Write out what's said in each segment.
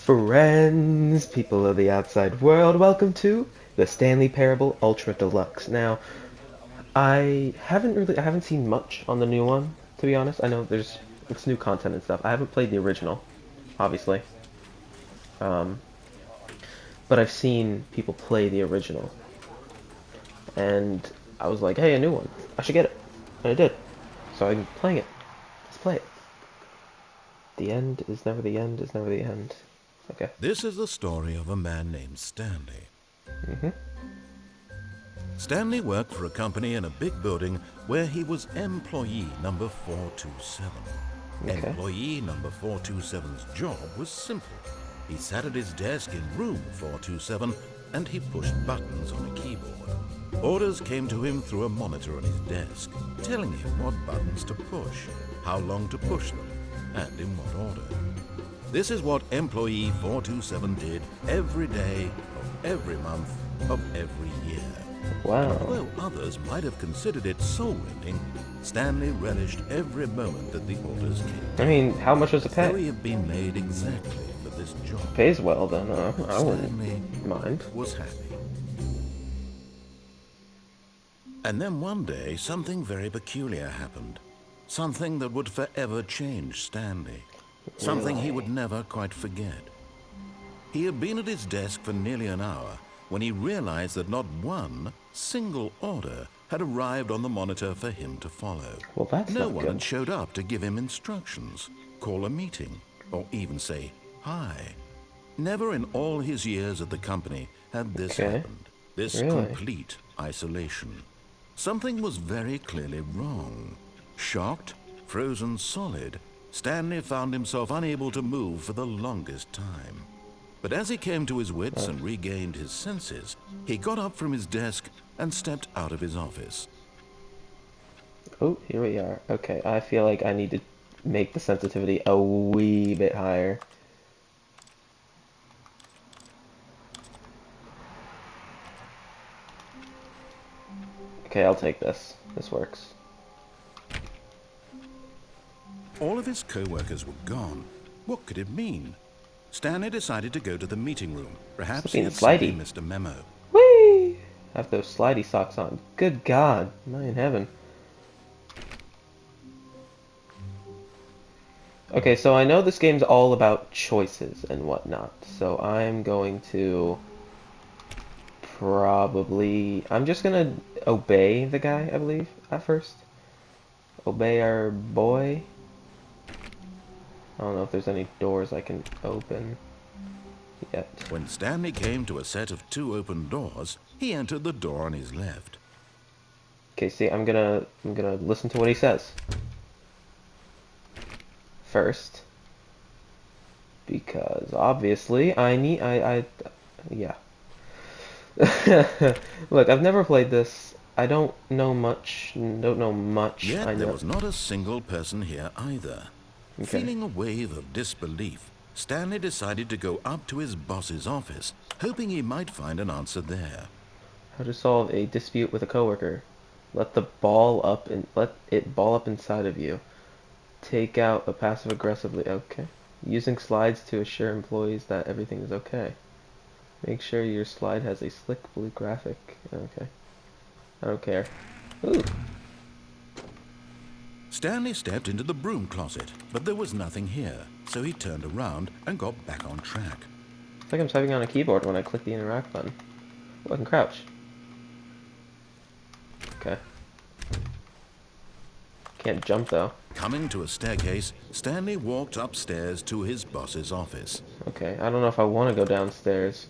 Friends, people of the outside world, welcome to the Stanley Parable Ultra Deluxe. Now, I haven't seen much on the new one, to be honest. I know it's new content and stuff. I haven't played the original, obviously. Um, but I've seen people play the original. And I was like, hey, a new one. I should get it. And I did. So I'm playing it. Let's play it. The end is never the end is never the end. Okay. This is the story of a man named Stanley. Mm-hmm. Stanley worked for a company in a big building where he was employee number 427. Okay. Employee number 427's job was simple. He sat at his desk in room 427 and he pushed buttons on a keyboard. Orders came to him through a monitor on his desk, telling him what buttons to push, how long to push them, and in what order. This is what employee 427 did every day of every month of every year. Wow. And although others might have considered it soul-rending, Stanley relished every moment that the orders came. I mean, how much does it Though pay? he had been made exactly for this job. Pays well, then. I Stanley wouldn't mind. was happy. And then one day, something very peculiar happened. Something that would forever change Stanley. Something he would never quite forget. He had been at his desk for nearly an hour when he realized that not one single order had arrived on the monitor for him to follow. Well, that's No not one good. had showed up to give him instructions, call a meeting, or even say hi. Never in all his years at the company had this happened. This Really? complete isolation. Something was very clearly wrong. Shocked, frozen solid, Stanley found himself unable to move for the longest time. But as he came to his wits and regained his senses, he got up from his desk and stepped out of his office. Oh, here we are. Okay, I feel like I need to make the sensitivity a wee bit higher. Okay, I'll take this. This works. All of his co-workers were gone. What could it mean? Stanley decided to go to the meeting room. Perhaps he being had simply slidey. missed a memo. Whee! I have those slidey socks on. Good God, am I in heaven? Okay, so I know this game's all about choices and whatnot, so I'm going to I'm just gonna obey the guy, I believe, at first. Obey our boy. I don't know if there's any doors I can open yet. When Stanley came to a set of two open doors, he entered the door on his left. Okay, see, I'm gonna listen to what he says first, because obviously yeah. Look, I've never played this. I don't know much. Don't know much. Yet I there know. was not a single person here either. Okay. Feeling a wave of disbelief, Stanley decided to go up to his boss's office, hoping he might find an answer there. How to solve a dispute with a coworker? Let it ball up inside of you. Take out a passive aggressively. Okay. Using slides to assure employees that everything is okay. Make sure your slide has a slick blue graphic. Okay. I don't care. Ooh. Stanley stepped into the broom closet, but there was nothing here, so he turned around and got back on track. It's like I'm typing on a keyboard when I click the interact button. Oh, I can crouch. Okay. Can't jump though. Coming to a staircase, Stanley walked upstairs to his boss's office. Okay, I don't know if I want to go downstairs.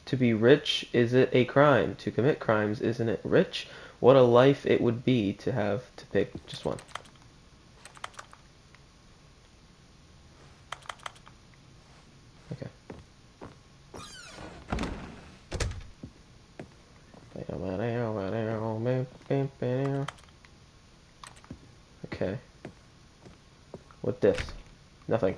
To be rich, is it a crime? To commit crimes, isn't it rich? What a life it would be to have to pick just one. Okay. Okay. What this? Nothing.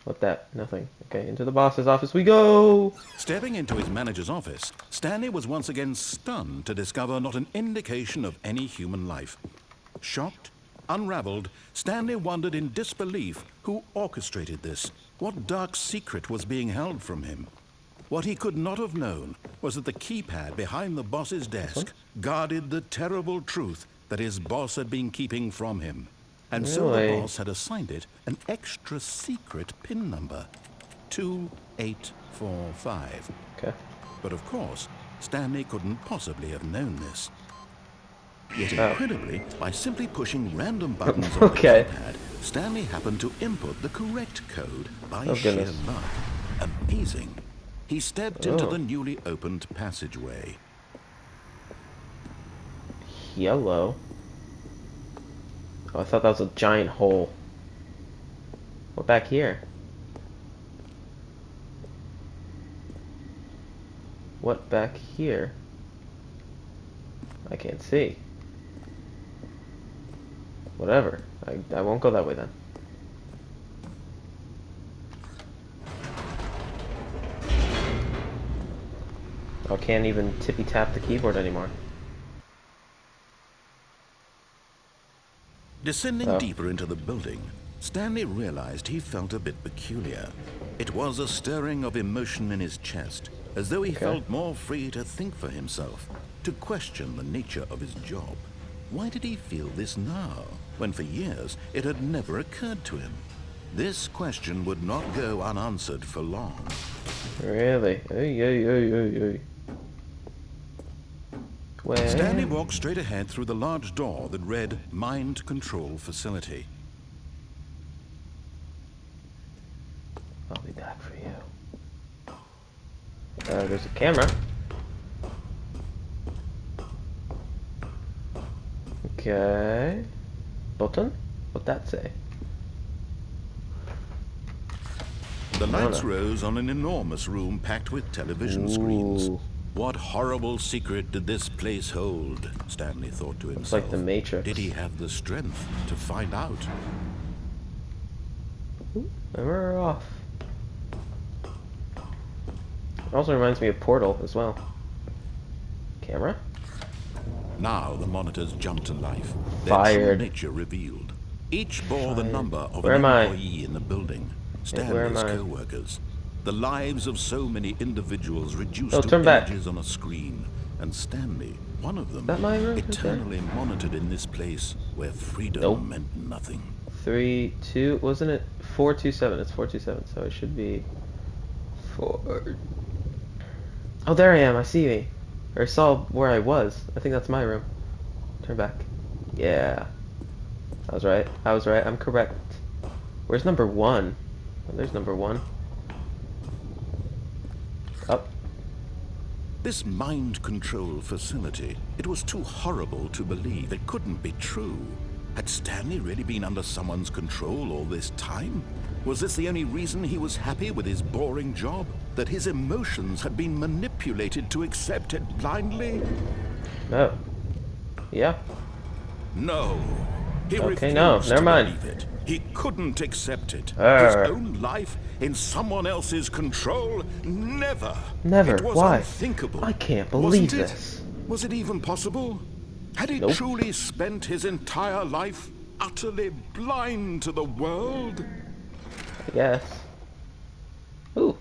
What that? Nothing. Okay, into the boss's office we go! Stepping into his manager's office, Stanley was once again stunned to discover not an indication of any human life. Shocked, unraveled, Stanley wondered in disbelief who orchestrated this, what dark secret was being held from him. What he could not have known was that the keypad behind the boss's desk guarded the terrible truth that his boss had been keeping from him. And so the boss had assigned it an extra secret PIN number, 2845. Okay. But of course, Stanley couldn't possibly have known this. Yet incredibly, by simply pushing random buttons on the keypad, Stanley happened to input the correct code by sheer luck. Amazing. He stepped into the newly opened passageway. Yellow? Oh, I thought that was a giant hole. What back here? What back here? I can't see. Whatever. I won't go that way then. I can't even tippy tap the keyboard anymore. Descending deeper into the building, Stanley realized he felt a bit peculiar. It was a stirring of emotion in his chest, as though he felt more free to think for himself, to question the nature of his job. Why did he feel this now, when for years it had never occurred to him? This question would not go unanswered for long. Really? Where? Stanley walked straight ahead through the large door that read Mind Control Facility. I'll be back for you. There's a camera. Okay. Button? What'd that say? The lights rose on an enormous room packed with television screens. What horrible secret did this place hold? Stanley thought to himself. It's like the Matrix. Did he have the strength to find out? And we're off. It also reminds me of Portal as well. Camera? Now the monitors jumped to life. Fired. Their true nature revealed. Each bore the number of Where an am I? employee in the building. Stanley's co-workers. The lives of so many individuals reduced to images on a screen. And Stanley, one of them, eternally monitored in this place where freedom meant nothing. 3, 2, wasn't it 427? It's 427, so it should be 4. Oh, there I am. I see me. Or I saw where I was. I think that's my room. Turn back. Yeah. I was right. I was right. I'm correct. Where's number 1? Oh, there's number 1. Up. This mind control facility, it was too horrible to believe. It couldn't be true. Had Stanley really been under someone's control all this time? Was this the only reason he was happy with his boring job? That his emotions had been manipulated to accept it blindly? Oh. Yeah. No. He okay, no. Never to mind. believe it. He couldn't accept it. His own life in someone else's control? Never. Never. It was Why? unthinkable. I can't believe this. Was it even possible? Had he truly spent his entire life utterly blind to the world? I guess. Ooh.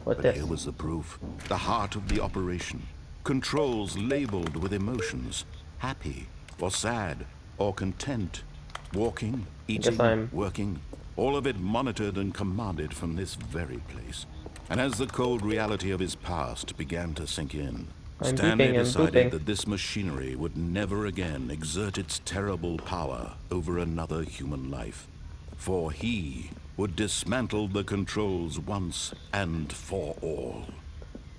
But here was the proof. The heart of the operation. Controls labeled with emotions. Happy or sad or content. Walking, eating, working. All of it monitored and commanded from this very place. And as the cold reality of his past began to sink in, Stanley decided that this machinery would never again exert its terrible power over another human life. For he would dismantle the controls once and for all.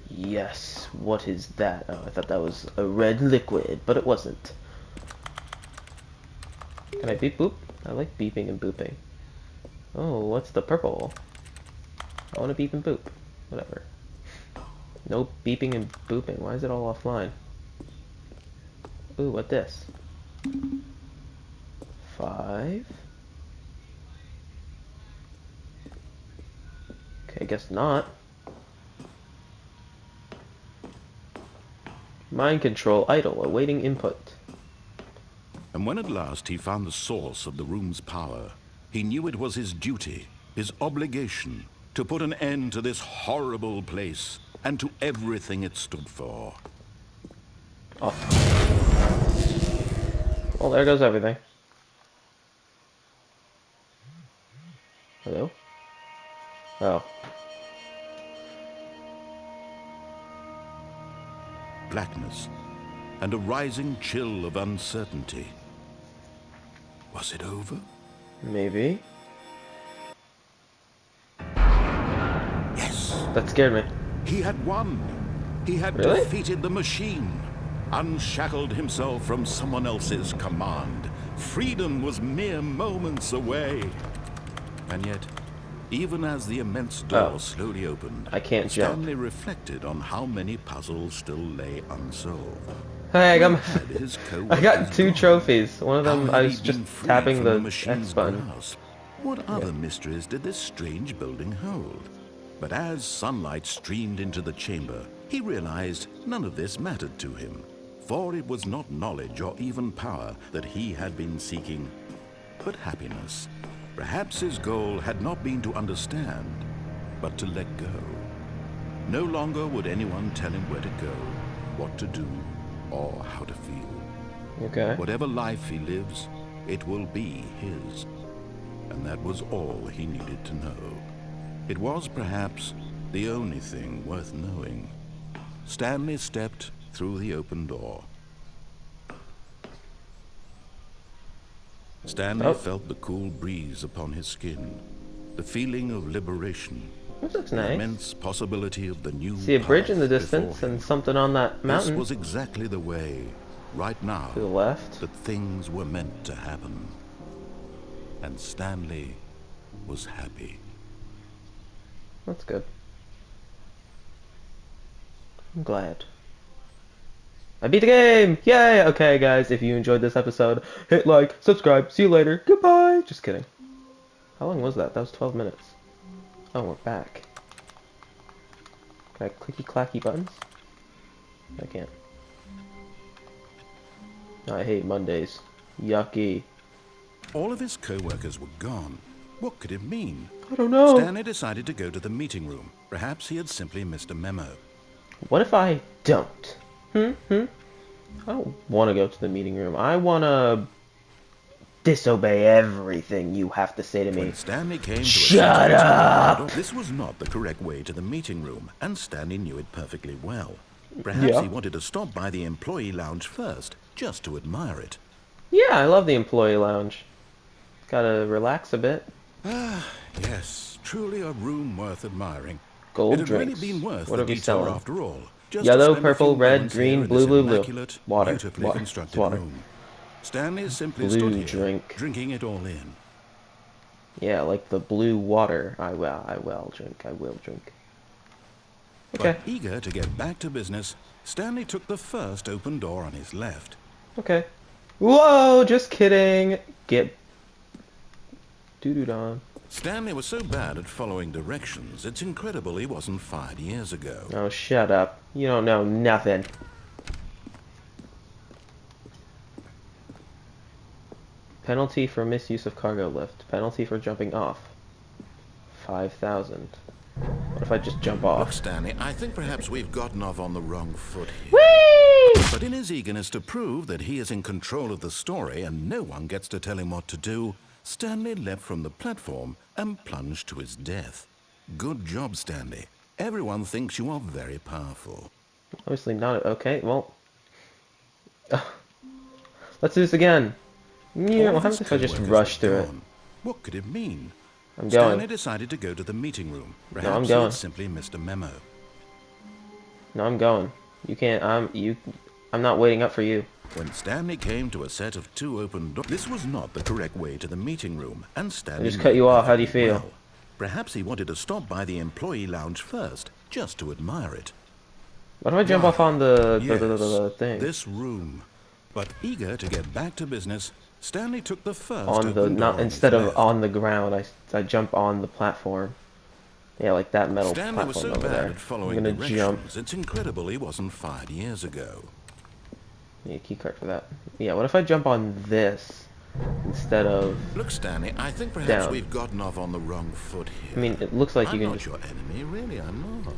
Yes, what is that? Oh, I thought that was a red liquid, but it wasn't. Can I beep boop? I like beeping and booping. Oh, what's the purple? I want to beep and boop. Whatever. No beeping and booping. Why is it all offline? Ooh, what this? 5. Okay, I guess not. Mind control idle, awaiting input. And when at last he found the source of the room's power, he knew it was his duty, his obligation, to put an end to this horrible place and to everything it stood for. Oh. Well, there goes everything. Hello? Oh. Blackness and a rising chill of uncertainty. Was it over? Maybe. Yes. That scared me. He had won. He had Really? defeated the machine, unshackled himself from someone else's command. Freedom was mere moments away. And yet, even as the immense door slowly opened, I can't jump. Stanley reflected on how many puzzles still lay unsolved. Hey, I got I 2 trophies. One of How them, had I he was just been freed tapping from the machine's X button. grasp? What other mysteries did this strange building hold? But as sunlight streamed into the chamber, he realized none of this mattered to him. For it was not knowledge or even power that he had been seeking, but happiness. Perhaps his goal had not been to understand, but to let go. No longer would anyone tell him where to go, what to do, or how to feel. Okay. Whatever life he lives, it will be his. And that was all he needed to know. It was perhaps the only thing worth knowing. Stanley stepped through the open door. Stanley felt the cool breeze upon his skin, the feeling of liberation, This looks the nice. immense possibility of the new See a bridge in the path before distance him. and something on that This mountain was exactly the way, right now, to the left. that things were meant to happen. And Stanley was happy. That's good. I'm glad. I beat the game! Yay! Okay, guys, if you enjoyed this episode, hit like, subscribe, see you later, goodbye! Just kidding. How long was that? That was 12 minutes. Oh, we're back. Can I clicky clacky buttons? I can't. I hate Mondays. Yucky. All of his co-workers were gone. What could it mean? I don't know. Stanley decided to go to the meeting room. Perhaps he had simply missed a memo. What if I don't? I don't want to go to the meeting room. I want to disobey everything you have to say to me. When Stanley came to Shut up! This was not the correct way to the meeting room, and Stanley knew it perfectly well. Perhaps he wanted to stop by the employee lounge first, just to admire it. Yeah, I love the employee lounge. Gotta relax a bit. Ah, yes, truly a room worth admiring. Gold It had drinks. really been worth What the are we detour selling? after all. Just Yellow, to spend a purple, few red, moments green, here in blue, this blue, blue. immaculate, Water. beautifully constructed Water. room. Stanley simply Blue stood here, drink. drinking it all in. Yeah, like the blue water. I will drink. I will drink. Okay. But eager to get back to business, Stanley took the first open door on his left. Okay. Whoa, just kidding. Get doo-dooed on. Stanley was so bad at following directions, it's incredible he wasn't fired years ago. Oh, shut up. You don't know nothing. Penalty for misuse of cargo lift. Penalty for jumping off. 5,000. What if I just jump Look, off? Stanley, I think perhaps we've gotten off on the wrong foot here. Whee! But in his eagerness to prove that he is in control of the story and no one gets to tell him what to do, Stanley leapt from the platform and plunged to his death. Good job, Stanley. Everyone thinks you are very powerful. Obviously not. Okay, well. Let's do this again. Yeah, All what of happens his if I just co-workers rush were through it? gone. What could it mean? I'm Stanley going. decided to go to the meeting room. I'm Perhaps he going. had simply missed a memo. No, I'm going. You can't. I'm not waiting up for you. When Stanley came to a set of 2 open doors, this was not the correct way to the meeting room, and Stanley I just knew cut you it off. How do you perfectly feel? well. Perhaps he wanted to stop by the employee lounge first, just to admire it. Why do I jump off on the Yes, thing? this room. But eager to get back to business, Stanley took the first On the open door on instead his of left. on the ground, I jump on the platform. Yeah, like that metal Stanley was platform so over bad there. at following I'm gonna directions, jump. it's incredible he wasn't fired years ago. Need a key card for that. Yeah, what if I jump on this instead of Look, Stanley, I think perhaps down? we've gotten off on the wrong foot I here. mean, it looks like you I'm can not just... your enemy, really, I'm not.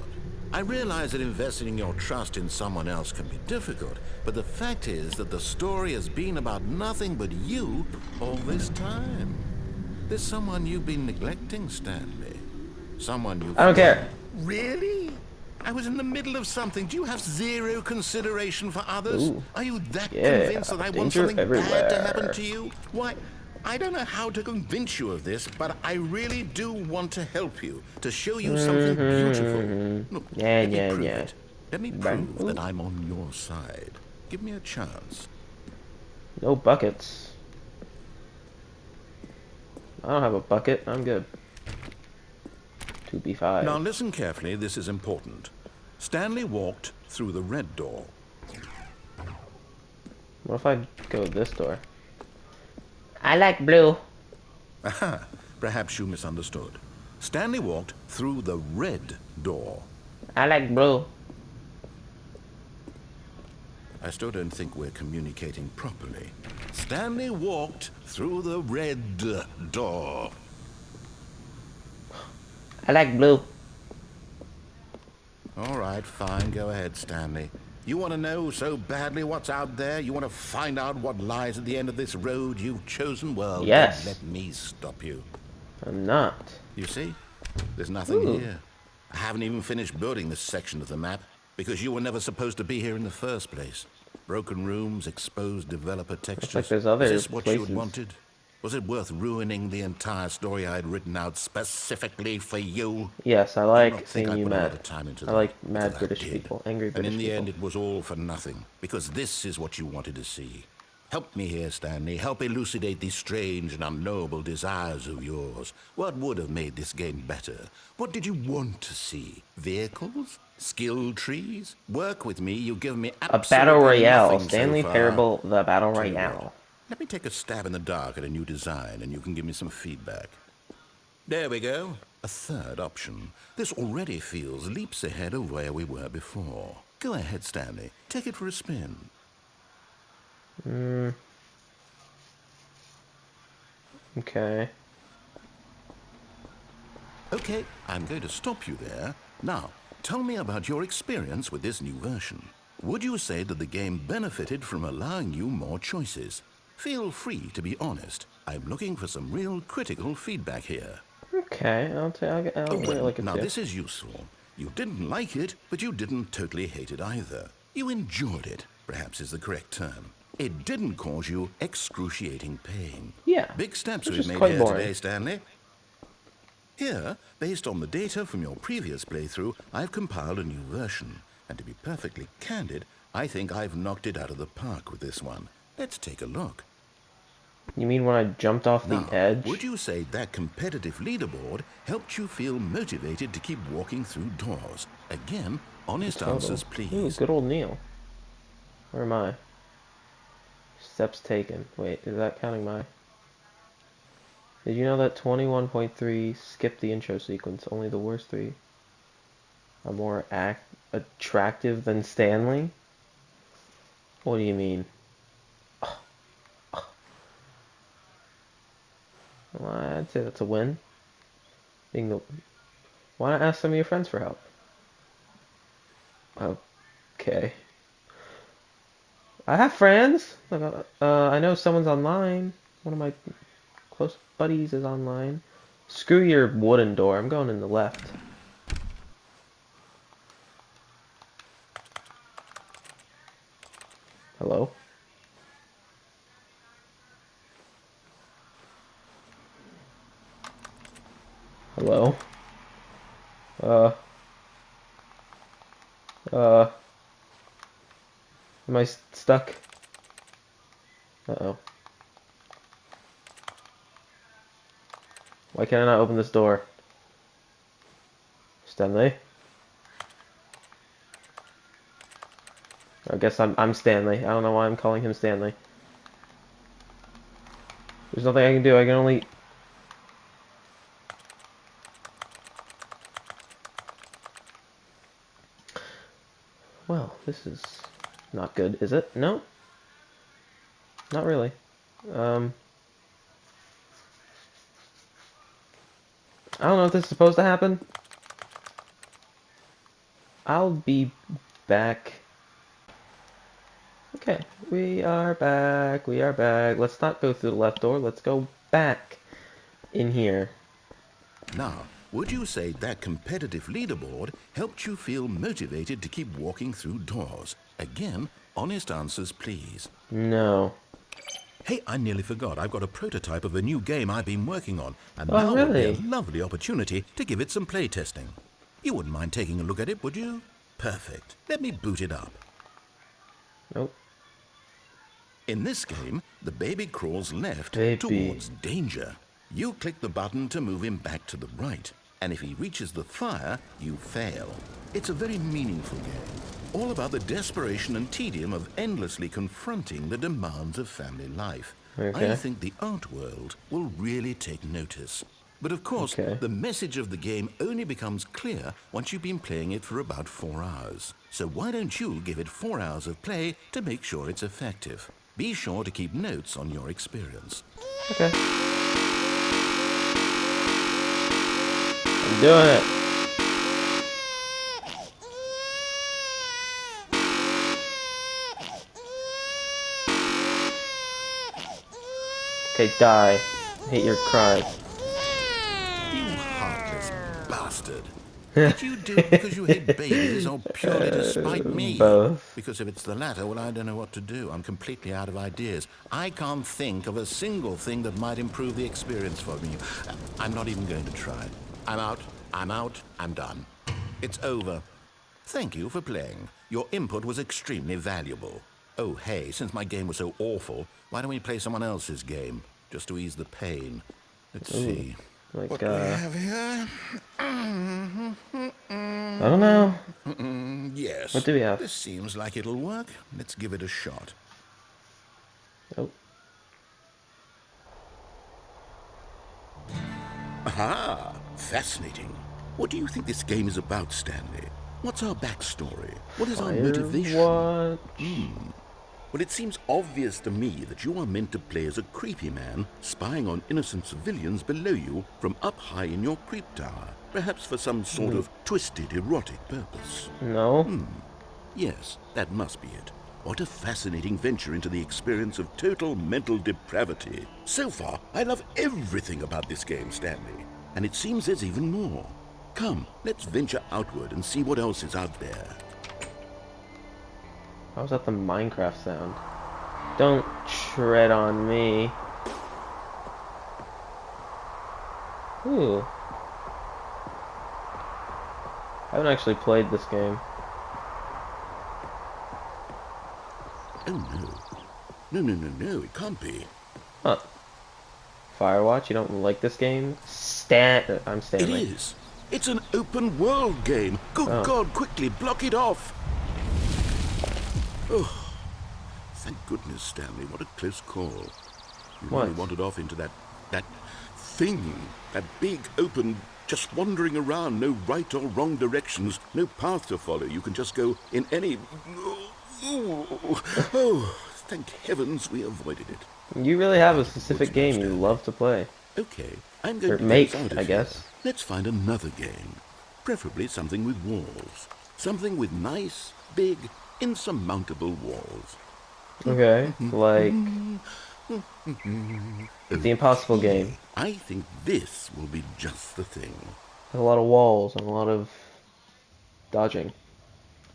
I realize that investing your trust in someone else can be difficult, but the fact is that the story has been about nothing but you all this time. There's someone you've been neglecting, Stanley. Someone you've I don't forgotten. care. Really? I was in the middle of something. Do you have zero consideration for others? Ooh. Are you that Yeah, convinced that I want danger something bad to happen everywhere. to you? Why, I don't know how to convince you of this, but I really do want to help you, to show you something beautiful. Look, Yeah, let me yeah, prove yeah. it. Let me Right. prove Ooh. that I'm on your side. Give me a chance. No buckets. I don't have a bucket. I'm good. Now 2B5. listen carefully, this is important. Stanley walked through the red door. What if I go this door? I like blue. Aha, perhaps you misunderstood. Stanley walked through the red door. I like blue. I still don't think we're communicating properly. Stanley walked through the red door. I like blue. All right, fine, go ahead, Stanley. You want to know so badly what's out there? You want to find out what lies at the end of this road you've chosen? Well, then Yes. let me stop you. I'm not. You see? There's nothing Ooh. here. I haven't even finished building this section of the map because you were never supposed to be here in the first place. Broken rooms, exposed developer Looks like textures. there's Is other this what you had places. wanted? Was it worth ruining the entire story I had written out specifically for you? Yes, I Do like not think seeing I you put a lot mad. of time into I that, like because mad I British did. people. Angry And in British the end, people. it was all for nothing, because this is what you wanted to see. Help me here, Stanley. Help elucidate these strange and unknowable desires of yours. What would have made this game better? What did you want to see? Vehicles? Skill trees? Work with me. You've given me A battle absolutely royale. nothing so Stanley far. Parable, the battle Tell you what. royale. Let me take a stab in the dark at a new design, and you can give me some feedback. There we go. A third option. This already feels leaps ahead of where we were before. Go ahead, Stanley. Take it for a spin. Okay. Okay, I'm going to stop you there. Now, tell me about your experience with this new version. Would you say that the game benefited from allowing you more choices? Feel free to be honest. I'm looking for some real critical feedback here. Okay, I'll Oh, give it well, like a now 2. this is useful. You didn't like it, but you didn't totally hate it either. You enjoyed it, perhaps is the correct term. It didn't cause you excruciating pain. Yeah. Big steps Which we've is made quite here boring. today, Stanley. Here, based on the data from your previous playthrough, I've compiled a new version. And to be perfectly candid, I think I've knocked it out of the park with this one. Let's take a look. You mean when I jumped off the Now, would edge? you say that competitive leaderboard helped you feel motivated to keep walking through doors? Again, honest Total. answers, Ooh, please. good old Neil. Where am I? Steps taken. Wait, is that counting my... Did you know that 21.3 skipped the intro sequence? Only the worst 3 are more attractive than Stanley? What do you mean? Well, I'd say that's a win. Being the... Why not ask some of your friends for help? Okay. I have friends! I know someone's online. One of my close buddies is online. Screw your wooden door. I'm going in the left. Hello? Hello? Uh, uh, am I stuck? Uh-oh. Why can't I not open this door? Stanley? I guess I'm Stanley. I don't know why I'm calling him Stanley. There's nothing I can do. I can only... Well, this is not good, is it? No? Not really. Um, I don't know if this is supposed to happen. I'll be back. Okay, we are back. We are back. Let's not go through the left door. Let's go back in here. Now, would you say that competitive leaderboard helped you feel motivated to keep walking through doors? Again, honest answers, please. No. Hey, I nearly forgot. I've got a prototype of a new game I've been working on, and Oh, now would be a really? lovely opportunity to give it some play testing. You wouldn't mind taking a look at it, would you? Perfect. Let me boot it up. Nope. In this game, the baby crawls left Baby. towards danger. You click the button to move him back to the right, and if he reaches the fire, you fail. It's a very meaningful game, all about the desperation and tedium of endlessly confronting the demands of family life. Okay. I think the art world will really take notice. But of course, Okay. the message of the game only becomes clear once you've been playing it for about 4 hours. So why don't you give it 4 hours of play to make sure it's effective? Be sure to keep notes on your experience. Okay. I'm doing it. Okay, die. I hate your cries. You heartless bastard. Did you do it because you hate babies or purely to spite me? Both. Because if it's the latter, well, I don't know what to do. I'm completely out of ideas. I can't think of a single thing that might improve the experience for me. I'm not even going to try. I'm out. I'm done. It's over. Thank you for playing. Your input was extremely valuable. Oh, hey, since my game was so awful, why don't we play someone else's game? Just to ease the pain. Let's see. Like, What do we have here? I don't know. Yes. What do we have? This seems like it'll work. Let's give it a shot. Oh. Aha! Fascinating. What do you think this game is about, Stanley? What's our backstory? What is our motivation? What? Well, it seems obvious to me that you are meant to play as a creepy man spying on innocent civilians below you from up high in your creep tower, perhaps for some sort of twisted erotic purpose. No. Yes, that must be it. What a fascinating venture into the experience of total mental depravity. So far, I love everything about this game, Stanley. And it seems there's even more. Come, let's venture outward and see what else is out there. How's that the Minecraft sound? Don't tread on me. Ooh. I haven't actually played this game. Oh, no. No, it can't be. Huh. Firewatch, you don't like this game? I'm It Stanley. is. It's an open world game. Good Oh. God, quickly, block it off. Oh, thank goodness, Stanley. What a close call. You What? really wandered off into that thing. That big, open, just wandering around. No right or wrong directions. No path to follow. You can just go in any... Oh, thank heavens we avoided it. You really have a specific game you love to play. Okay, I'm going Or to make, get us out of I here. guess. Let's find another game. Preferably something with walls. Something with nice, big, insurmountable walls. Okay, like the Impossible game. I think this will be just the thing. Has a lot of walls and a lot of dodging.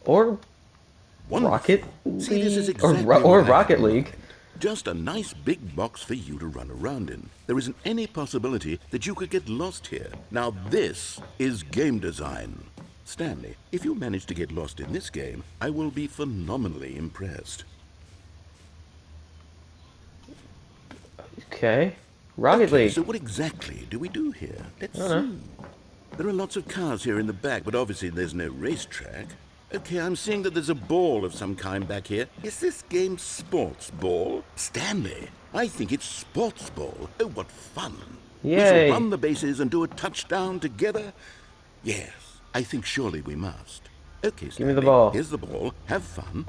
Or Wonderful. Rocket See, this is League? exactly Or what I Rocket had in League. mind. Just a nice big box for you to run around in. There isn't any possibility that you could get lost here. Now this is game design. Stanley, if you manage to get lost in this game, I will be phenomenally impressed. Okay. Rocket League. So what exactly do we do here? Let's I don't know. see. There are lots of cars here in the back, but obviously there's no racetrack. Okay, I'm seeing that there's a ball of some kind back here. Is this game sports ball? Stanley, I think it's sports ball. Oh, what fun. We Yay. shall run the bases and do a touchdown together. Yes, I think surely we must. Okay, Stanley, Give me the ball. Here's the ball. Have fun.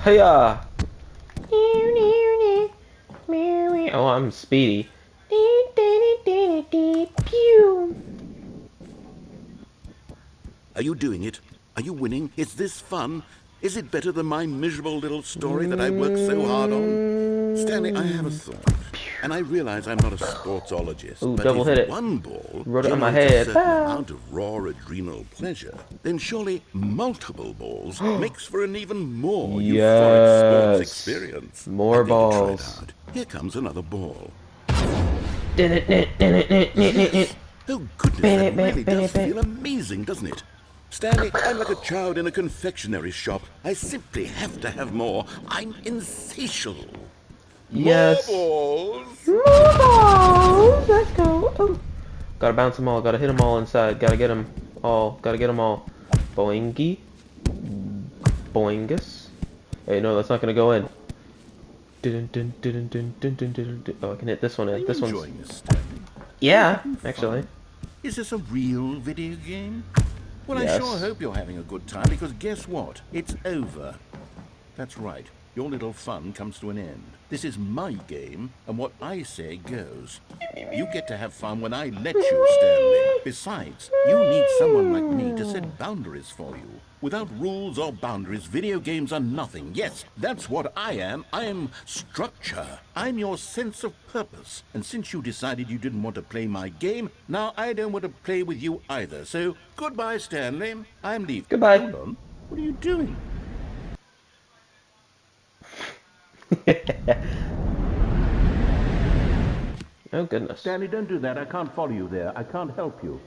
Hiya! Oh, I'm speedy. Pew. Are you doing it? Are you winning? Is this fun? Is it better than my miserable little story that I worked so hard on? Stanley, I have a thought. And I realize I'm not a sportsologist, Ooh, but double if hit it. one ball Wrote it on my generates a head. certain Ah. amount of raw adrenal pleasure, then surely multiple balls makes for an even more euphoric sports Yes. experience. More I'm going to try it balls. out. Here comes another ball. Din it, din it, din it, din it, din it. Yes. Oh, goodness, Bin that it, bin really it, bin does it, bin feel it. amazing, doesn't it? Stanley, I'm like a child in a confectionery shop. I simply have to have more. I'm insatiable. More Yes. balls! More balls. Let's go. Oh. Gotta bounce them all. Gotta hit them all inside. Gotta get them all. Gotta get them all. Boingy. Boingus. Hey, no, that's not gonna go in. Dun, dun, dun, dun, dun, dun, dun, dun. Oh, I can hit this one Are in. you This one's... enjoying this, Stanley? Are you Yeah, having actually. fun? Is this a real video game? Well, I sure Yes. hope you're having a good time, because guess what? It's over. That's right. Your little fun comes to an end. This is my game, and what I say goes. You get to have fun when I let you, Stanley. Besides, you need someone like me to set boundaries for you. Without rules or boundaries, video games are nothing. Yes, that's what I am. I am structure. I'm your sense of purpose. And since you decided you didn't want to play my game, now I don't want to play with you either. So, goodbye, Stanley. I'm leaving. Goodbye. Hold on. What are you doing? Oh, goodness. Stanley, don't do that. I can't follow you there. I can't help you.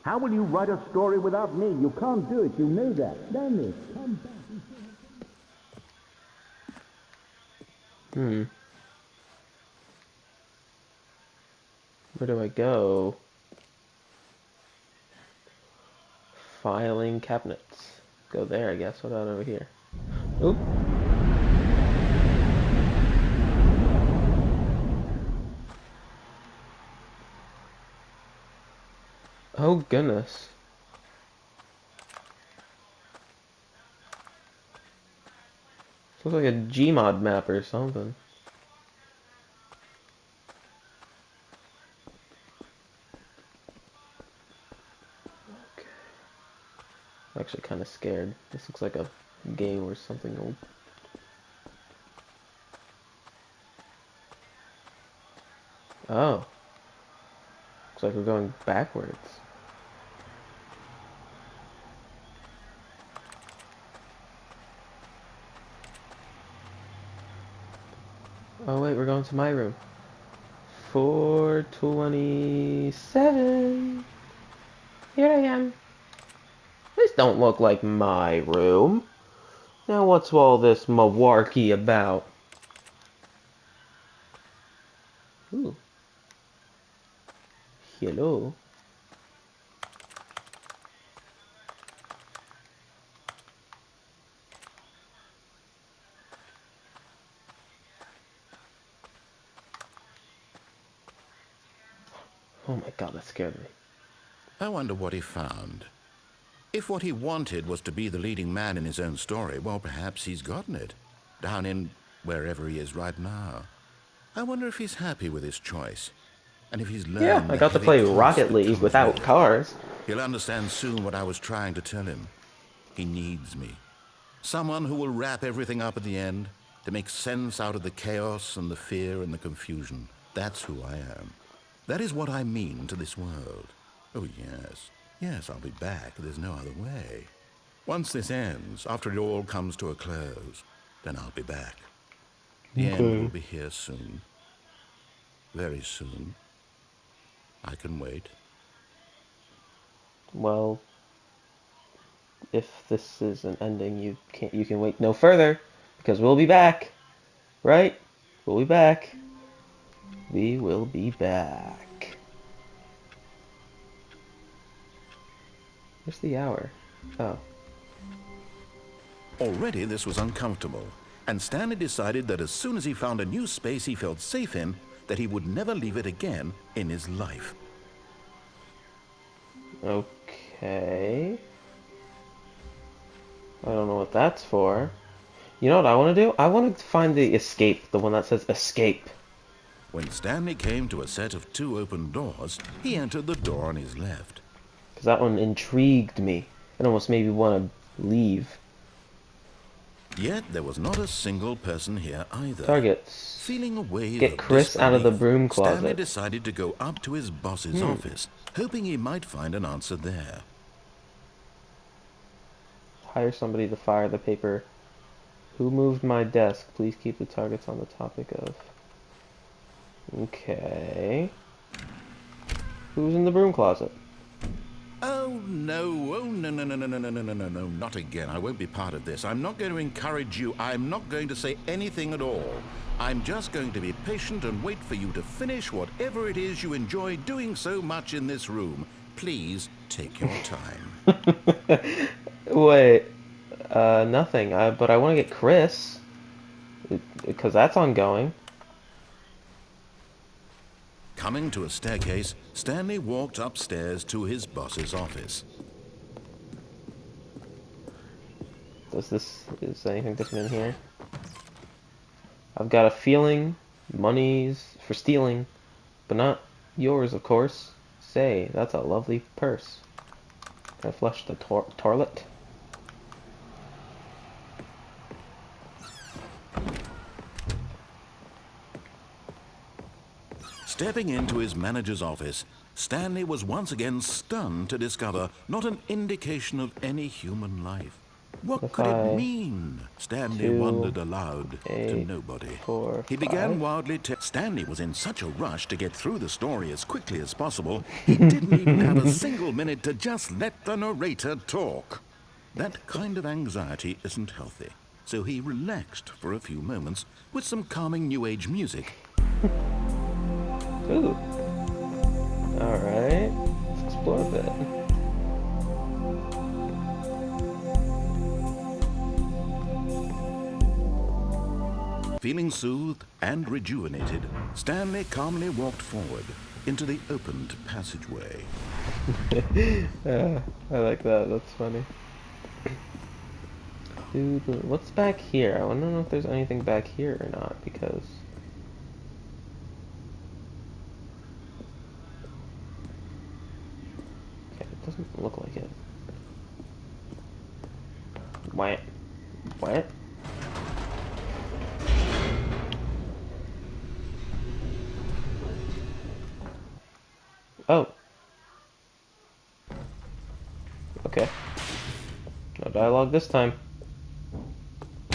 How will you write a story without me? You can't do it. You know that. Stanley, come back. Hmm. Where do I go? Filing cabinets. Go there, I guess. What about over here? Oop. Oh, goodness. This looks like a Gmod map or something. Okay. I'm actually kind of scared. This looks like a game or something old. Oh. Looks like we're going backwards. Oh, wait, we're going to my room. 427. Here I am. This don't look like my room. Now what's all this malarkey about? Ooh. Hello. Oh my god, that scared me. I wonder what he found. If what he wanted was to be the leading man in his own story, well, perhaps he's gotten it. Down in wherever he is right now. I wonder if he's happy with his choice. And if he's Yeah, learned I the got to heavy play cost Rocket that League comes with without it. cars. He'll understand soon what I was trying to tell him. He needs me. Someone who will wrap everything up at the end to make sense out of the chaos and the fear and the confusion. That's who I am. That is what I mean to this world. Oh, yes. Yes, I'll be back. There's no other way. Once this ends, after it all comes to a close, then I'll be back. The end will Okay. be here soon. Very soon. I can wait. Well, if this is an ending, you can wait no further because we'll be back. Right? We'll be back. We will be back. Where's the hour? Oh. Already this was uncomfortable, and Stanley decided that as soon as he found a new space he felt safe in, that he would never leave it again in his life. Okay. I don't know what that's for. You know what I want to do? I want to find the escape, the one that says escape. When Stanley came to a set of 2 open doors, he entered the door on his left. Because that one intrigued me. It almost made me want to leave. Yet there was not a single person here either. Targets. Feeling a wave Get of Chris out of the disbelief, broom Stanley closet. decided to go up to his boss's office, hoping he might find an answer there. Hire somebody to fire the paper. Who moved my desk? Please keep the targets on the topic of... Okay. Who's in the broom closet? Oh no, no, not again. I won't be part of this. I'm not going to encourage you. I'm not going to say anything at all. I'm just going to be patient and wait for you to finish whatever it is you enjoy doing so much in this room. Please take your time. Wait. Nothing. But I want to get Chris. Because that's ongoing. Coming to a staircase, Stanley walked upstairs to his boss's office. Is anything different in here? I've got a feeling money's for stealing, but not yours, of course. Say, that's a lovely purse. Can I flush the toilet? Stepping into his manager's office, Stanley was once again stunned to discover not an indication of any human life. What If could it I mean? Stanley 2, wondered aloud to 8, nobody. 4, He 5. began wildly Stanley was in such a rush to get through the story as quickly as possible, he didn't even have a single minute to just let the narrator talk. That kind of anxiety isn't healthy, so he relaxed for a few moments with some calming New Age music. Ooh. Alright. Let's explore a bit. Feeling soothed and rejuvenated, Stanley calmly walked forward into the opened passageway. Yeah, I like that. That's funny. Dude, what's back here? I want to know if there's anything back here or not, because... Okay, it doesn't look like it. What? What? Oh. Okay. No dialogue this time.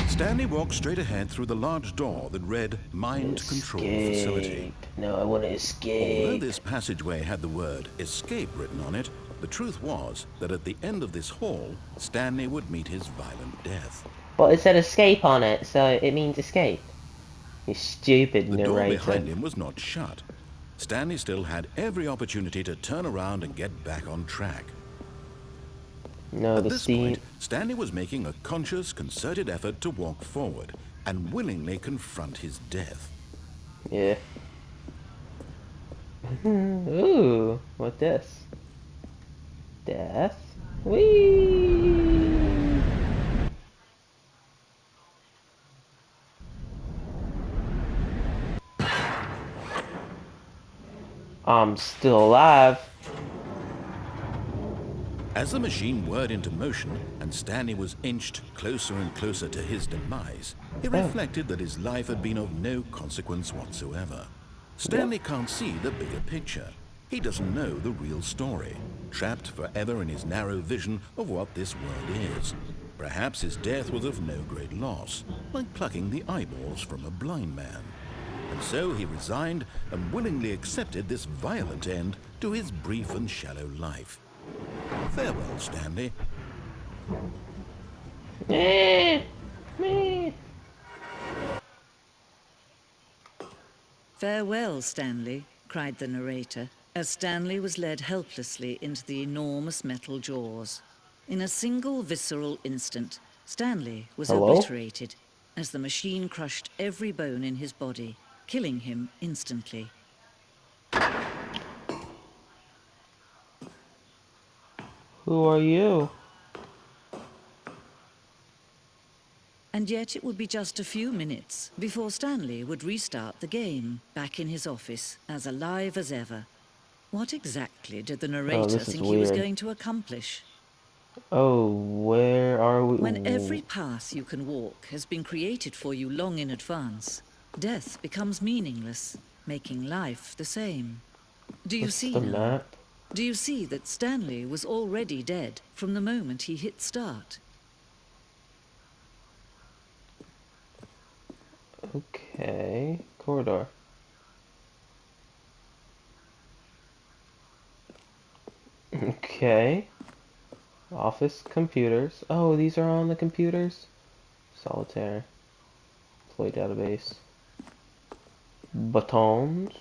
Stanley walked straight ahead through the large door that read Mind Control Facility. No, I want to Although escape. this passageway had the word escape written on it, the truth was that at the end of this hall, Stanley would meet his violent death. But it said escape on it, so it means escape. You stupid The door narrator. behind him was not shut. Stanley still had every opportunity to turn around and get back on track. No, At the this point, Stanley was making a conscious, concerted effort to walk forward and willingly confront his death. Yeah. Ooh, what this? Death? Whee! I'm still alive. As the machine whirred into motion and Stanley was inched closer and closer to his demise, he reflected that his life had been of no consequence whatsoever. Stanley can't see the bigger picture. He doesn't know the real story, trapped forever in his narrow vision of what this world is. Perhaps his death was of no great loss, like plucking the eyeballs from a blind man. And so he resigned and willingly accepted this violent end to his brief and shallow life. Farewell, Stanley. Farewell, Stanley, cried the narrator, as Stanley was led helplessly into the enormous metal jaws. In a single visceral instant, Stanley was Hello? obliterated as the machine crushed every bone in his body, killing him instantly. Who are you? And yet it would be just a few minutes before Stanley would restart the game, back in his office, as alive as ever. What exactly did the Oh, narrator this is think he was weird. going to accomplish? Oh, where are we? When every Ooh. path you can walk has been created for you long in advance, death becomes meaningless, making life the same. Do you What's see the now? map? Do you see that Stanley was already dead from the moment he hit start? Okay. Corridor. Okay. Office computers. Oh, these are on the computers? Solitaire. Employee database. Buttons.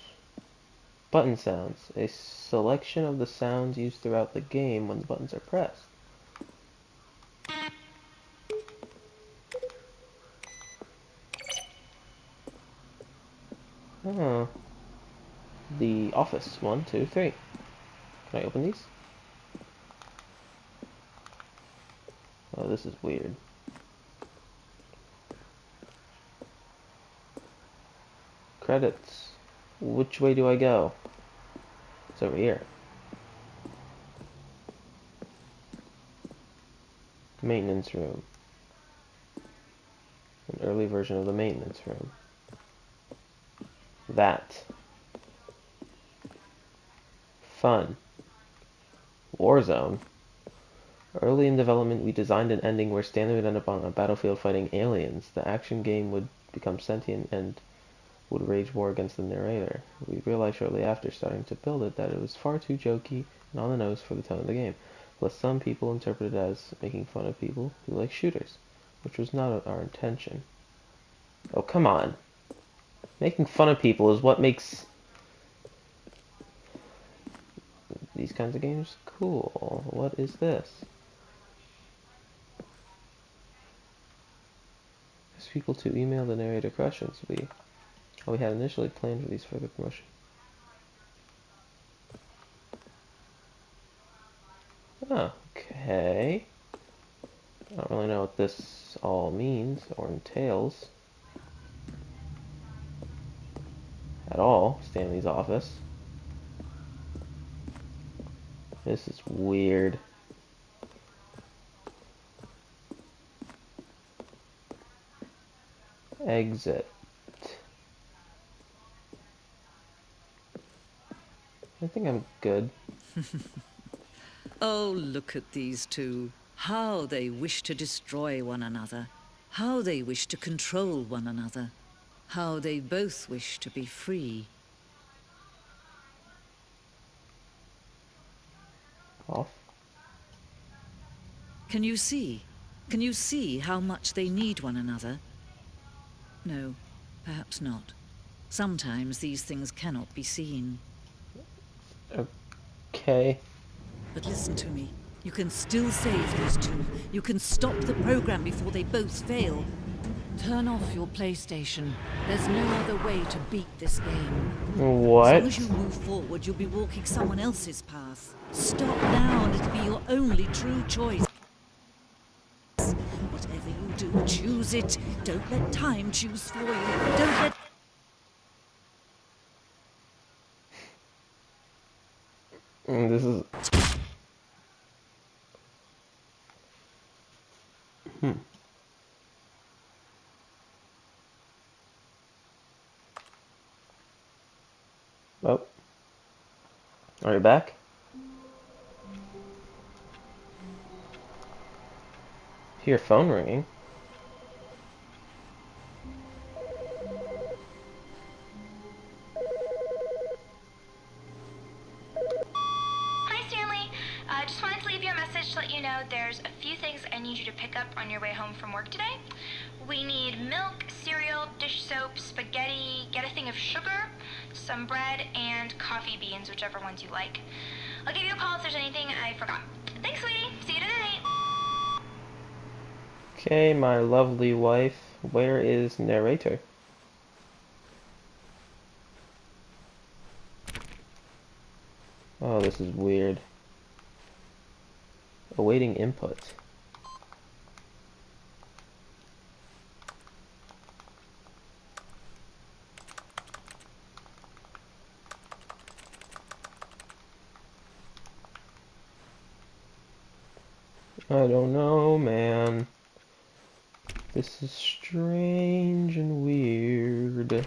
Button sounds. A selection of the sounds used throughout the game when the buttons are pressed. Oh. The office. 1, 2, 3. Can I open these? Oh, this is weird. Credits. Which way do I go? It's over here. Maintenance room. An early version of the maintenance room. That. Fun. Warzone. Early in development, we designed an ending where Stanley would end up on a battlefield fighting aliens. The action game would become sentient and would wage war against the narrator. We realized shortly after starting to build it that it was far too jokey and on the nose for the tone of the game. Plus, some people interpret it as making fun of people who like shooters, which was not our intention. Oh, come on. Making fun of people is what makes these kinds of games cool. What is this? Ask people to email the narrator questions. We had initially planned for these for the promotion. Oh, okay. I don't really know what this all means or entails at all. Stanley's office. This is weird. Exit. I think I'm good. Oh, look at these two. How they wish to destroy one another. How they wish to control one another. How they both wish to be free. Off. Can you see? Can you see how much they need one another? No, perhaps not. Sometimes these things cannot be seen. Okay. But listen to me. You can still save these two. You can stop the program before they both fail. Turn off your PlayStation. There's no other way to beat this game. As long What? as you move forward, you'll be walking someone else's path. Stop now and it'll be your only true choice. Whatever you do, choose it. Don't let time choose for you. Don't let... This is... Oh. Are you back? Hear your phone ringing. Hi, Stanley. Just wanted to leave you a message to let you know there's a few things I need you to pick up on your way home from work today. We need milk, cereal, dish soap, spaghetti, get a thing of sugar, some bread, and coffee beans, whichever ones you like. I'll give you a call if there's anything I forgot. Thanks, sweetie. See you tonight. Okay, my lovely wife. Where is narrator? Oh, this is weird. Awaiting input. I don't know, man. This is strange and weird.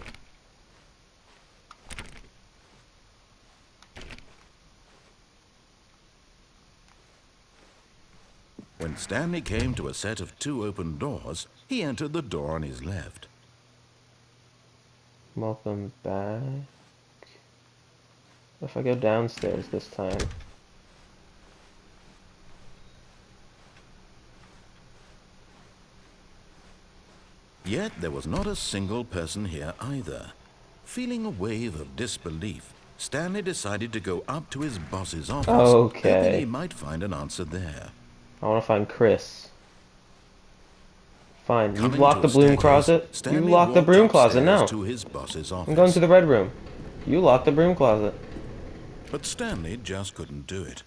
When Stanley came to a set of 2 open doors, he entered the door on his left. Welcome back. If I go downstairs this time. Yet there was not a single person here either. Feeling a wave of disbelief, Stanley decided to go up to his boss's office, hoping he Okay. might find an answer there. I want to find Chris. Fine. You've Coming locked to the a broom staircase, closet. You Stanley locked the walked broom closet upstairs now. to his boss's office. I'm going to the red room. You locked the broom closet. But Stanley just couldn't do it.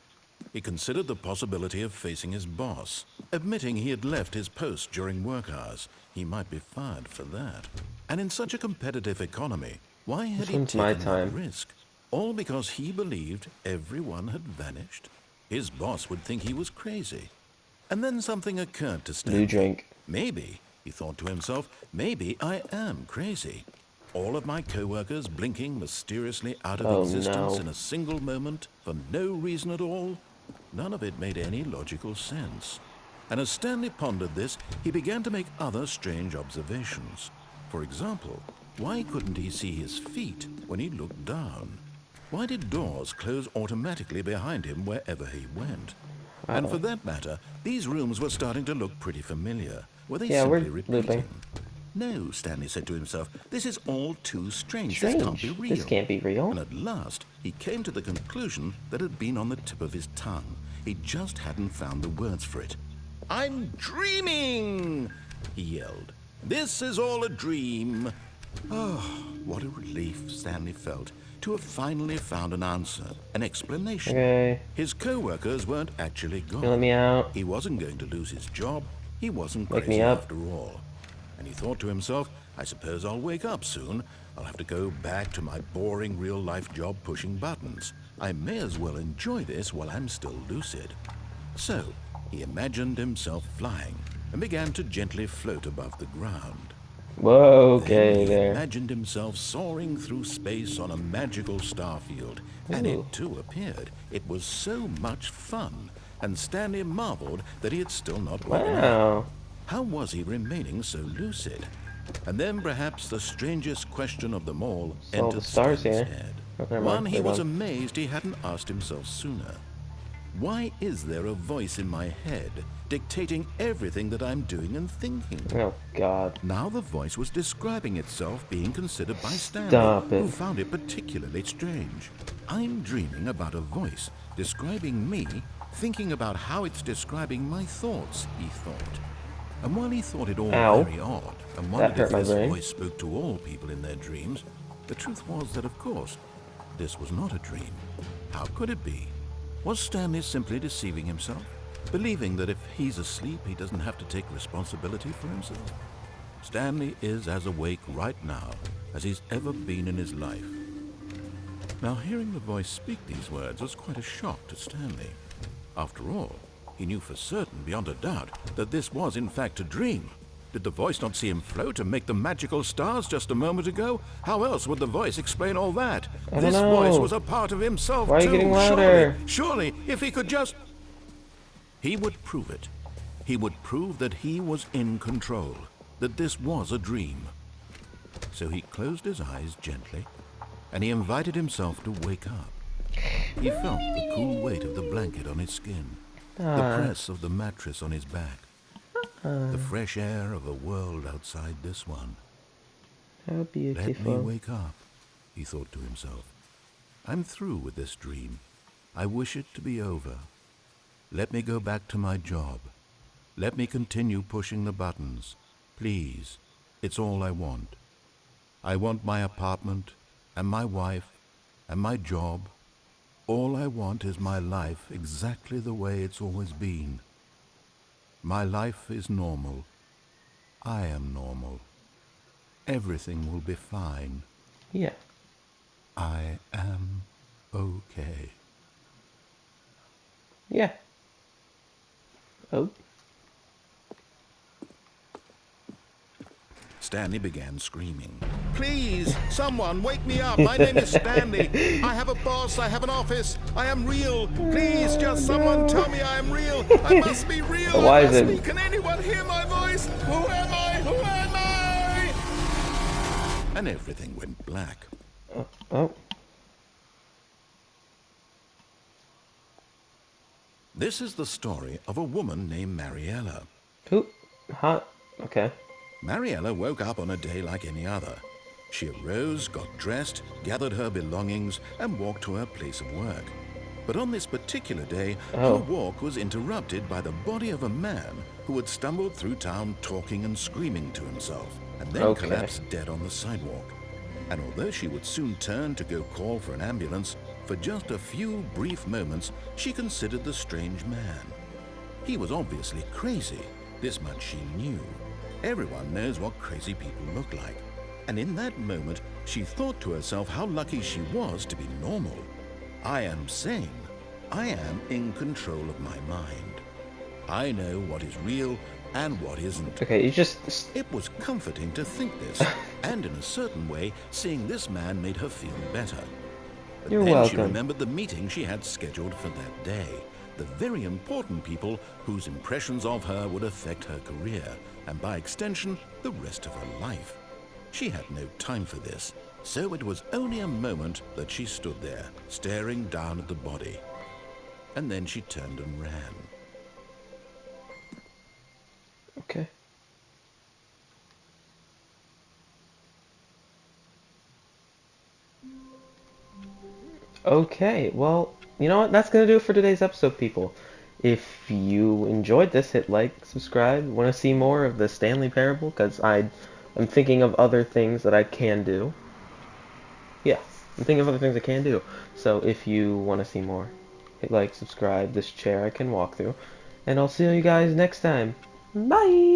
He considered the possibility of facing his boss, admitting he had left his post during work hours. He might be fired for that. And in such a competitive economy, why had This he one's my taken time. that risk? All because he believed everyone had vanished? His boss would think he was crazy. And then something occurred to Stanley. New drink. Maybe, he thought to himself, maybe I am crazy. All of my co-workers blinking mysteriously out of Oh, existence no. in a single moment for no reason at all? None of it made any logical sense. And as Stanley pondered this, he began to make other strange observations. For example, why couldn't he see his feet when he looked down? Why did doors close automatically behind him wherever he went? And for that matter, these rooms were starting to look pretty familiar. Were they Yeah, simply we're repeating? looping. No, Stanley said to himself, this is all too strange. This can't be Strange. real. This can't be real. And at last, he came to the conclusion that had been on the tip of his tongue. He just hadn't found the words for it. I'm dreaming, he yelled. This is all a dream. Oh, what a relief Stanley felt to have finally found an answer, an explanation. Okay. His co-workers weren't actually gone. You let me out. He wasn't going to lose his job. He wasn't Wake crazy me up. after all. And he thought to himself, I suppose I'll wake up soon. I'll have to go back to my boring real-life job pushing buttons. I may as well enjoy this while I'm still lucid. So, he imagined himself flying and began to gently float above the ground. Whoa, Then okay he there. imagined himself soaring through space on a magical star field, and Ooh. it too appeared. It was so much fun, and Stanley marveled that he had still not woken up. Wow. How was he remaining so lucid? And then perhaps the strangest question of them all Saw the entered stars Stanley's here. head. Oh, never One mind. he They're was gone. amazed he hadn't asked himself sooner. Why is there a voice in my head dictating everything that I'm doing and thinking? Oh, God. Now the voice was describing itself being considered by Stanley, Stop it. who found it particularly strange. I'm dreaming about a voice describing me, thinking about how it's describing my thoughts, he thought. And while he thought it all Ow. very odd, and That wondered hurt if my this brain. voice spoke to all people in their dreams, the truth was that, of course, this was not a dream. How could it be? Was Stanley simply deceiving himself, believing that if he's asleep, he doesn't have to take responsibility for himself? Stanley is as awake right now as he's ever been in his life. Now, hearing the voice speak these words was quite a shock to Stanley. After all, he knew for certain, beyond a doubt, that this was in fact a dream. Did the voice not see him float and make the magical stars just a moment ago? How else would the voice explain all that? I don't This know. voice was a part of himself Why are you too. getting louder? Surely, if he could just... He would prove it. He would prove that he was in control, that this was a dream. So he closed his eyes gently, and he invited himself to wake up. He felt the cool weight of the blanket on his skin, the press of the mattress on his back, the fresh air of a world outside this one. How Let me beautiful. wake up, he thought to himself. I'm through with this dream. I wish it to be over. Let me go back to my job. Let me continue pushing the buttons. Please, it's all I want. I want my apartment, and my wife, and my job. All I want is my life exactly the way it's always been. My life is normal. I am normal. Everything will be fine. Yeah. I am okay. Yeah. Oh. Stanley began screaming. Please, someone, wake me up. My name is Stanley. I have a boss. I have an office. I am real. Please, just someone tell me I am real. I must be real. Why I is must it? be. Can anyone hear my voice? Who am I? Who am I? And everything went black. Oh. This is the story of a woman named Mariella. Who? Hot. Okay. Mariella woke up on a day like any other. She arose, got dressed, gathered her belongings, and walked to her place of work. But on this particular day, her walk was interrupted by the body of a man who had stumbled through town talking and screaming to himself, and then collapsed dead on the sidewalk. And although she would soon turn to go call for an ambulance, for just a few brief moments, she considered the strange man. He was obviously crazy. This much she knew. Everyone knows what crazy people look like. And in that moment, she thought to herself how lucky she was to be normal. I am sane. I am in control of my mind. I know what is real and what isn't. Okay, you just... It was comforting to think this, and in a certain way, seeing this man made her feel better. But You're then she welcome. remembered the meeting she had scheduled for that day. The very important people whose impressions of her would affect her career, and by extension, the rest of her life. She had no time for this, so it was only a moment that she stood there, staring down at the body. And then she turned and ran. Okay. Okay, well, you know what? That's gonna do it for today's episode, people. If you enjoyed this, hit like, subscribe. Want to see more of the Stanley Parable? Because I'm thinking of other things that I can do. Yeah, I'm thinking of other things I can do. So if you want to see more, hit like, subscribe. This chair I can walk through. And I'll see you guys next time. Bye!